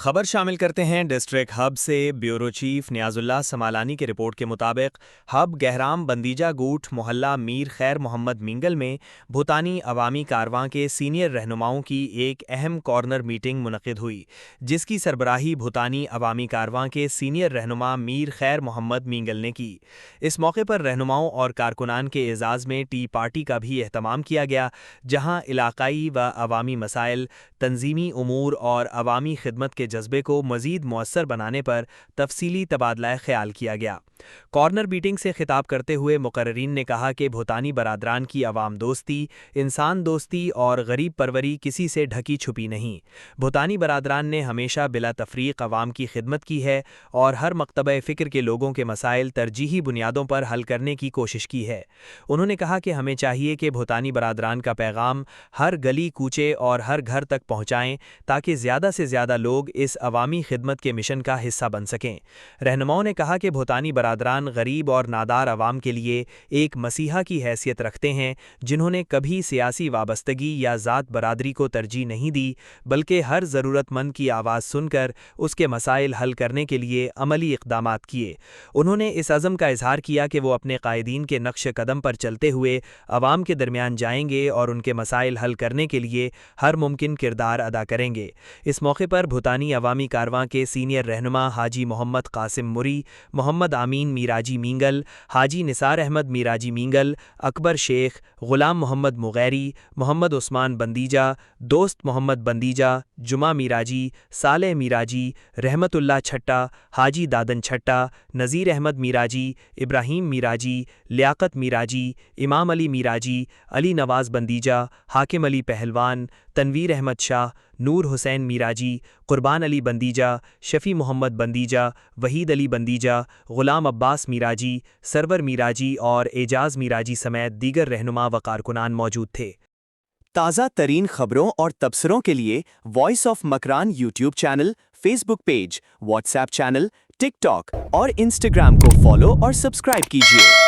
خبر شامل کرتے ہیں ڈسٹرکٹ ہب سے۔ بیورو چیف نیاز اللہ سمالانی کے رپورٹ کے مطابق ہب گہرام بندیجہ گوٹھ محلہ میر خیر محمد مینگل میں بھوتانی عوامی کارواں کے سینئر رہنماؤں کی ایک اہم کارنر میٹنگ منعقد ہوئی، جس کی سربراہی بھوتانی عوامی کارواں کے سینئر رہنما میر خیر محمد مینگل نے کی۔ اس موقع پر رہنماؤں اور کارکنان کے اعزاز میں ٹی پارٹی کا بھی اہتمام کیا گیا، جہاں علاقائی و عوامی مسائل، تنظیمی امور اور عوامی خدمت کے جذبے کو مزید مؤثر بنانے پر تفصیلی تبادلہ خیال کیا گیا۔ کارنر میٹنگ سے خطاب کرتے ہوئے مقررین نے کہا کہ بھوتانی برادران کی عوام دوستی، انسان دوستی اور غریب پروری کسی سے ڈھکی چھپی نہیں۔ بھوتانی برادران نے ہمیشہ بلا تفریق عوام کی خدمت کی ہے اور ہر مکتبہ فکر کے لوگوں کے مسائل ترجیحی بنیادوں پر حل کرنے کی کوشش کی ہے۔ انہوں نے کہا کہ ہمیں چاہیے کہ بھوتانی برادران کا پیغام ہر گلی کوچے اور ہر گھر تک پہنچائیں تاکہ زیادہ سے زیادہ لوگ اس عوامی خدمت کے مشن کا حصہ بن سکیں۔ رہنماؤں نے کہا کہ بھوتانی برادران غریب اور نادار عوام کے لیے ایک مسیحا کی حیثیت رکھتے ہیں، جنہوں نے کبھی سیاسی وابستگی یا ذات برادری کو ترجیح نہیں دی، بلکہ ہر ضرورت مند کی آواز سن کر اس کے مسائل حل کرنے کے لیے عملی اقدامات کیے۔ انہوں نے اس عزم کا اظہار کیا کہ وہ اپنے قائدین کے نقش قدم پر چلتے ہوئے عوام کے درمیان جائیں گے اور ان کے مسائل حل کرنے کے لیے ہر ممکن کردار ادا کریں گے۔ اس موقع پر بھوتانی عوامی کارواں کے سینئر رہنما حاجی محمد قاسم مری، محمد آمین میراجی مینگل، حاجی نثار احمد میراجی مینگل، اکبر شیخ، غلام محمد مغیری، محمد عثمان بندیجہ، دوست محمد بندیجہ، جمعہ میراجی، صالح میراجی، رحمت اللہ چھٹا، حاجی دادن چھٹا، نذیر احمد میراجی، ابراہیم میراجی، لیاقت میراجی، امام علی میراجی، علی نواز بندیجہ، حاکم علی پہلوان، تنویر احمد شاہ، نور حسین میراجی، قربان علی بندیجہ، شفیع محمد بندیجہ، وحید علی بندیجہ، غلام عباس میراجی، سرور میراجی اور اعجاز میراجی سمیت دیگر رہنما و کارکنان موجود تھے۔ تازہ ترین خبروں اور تبصروں کے لیے voice of Makran YouTube channel, Facebook page, WhatsApp channel, TikTok اور انسٹاگرام کو فالو اور سبسکرائب کیجیے۔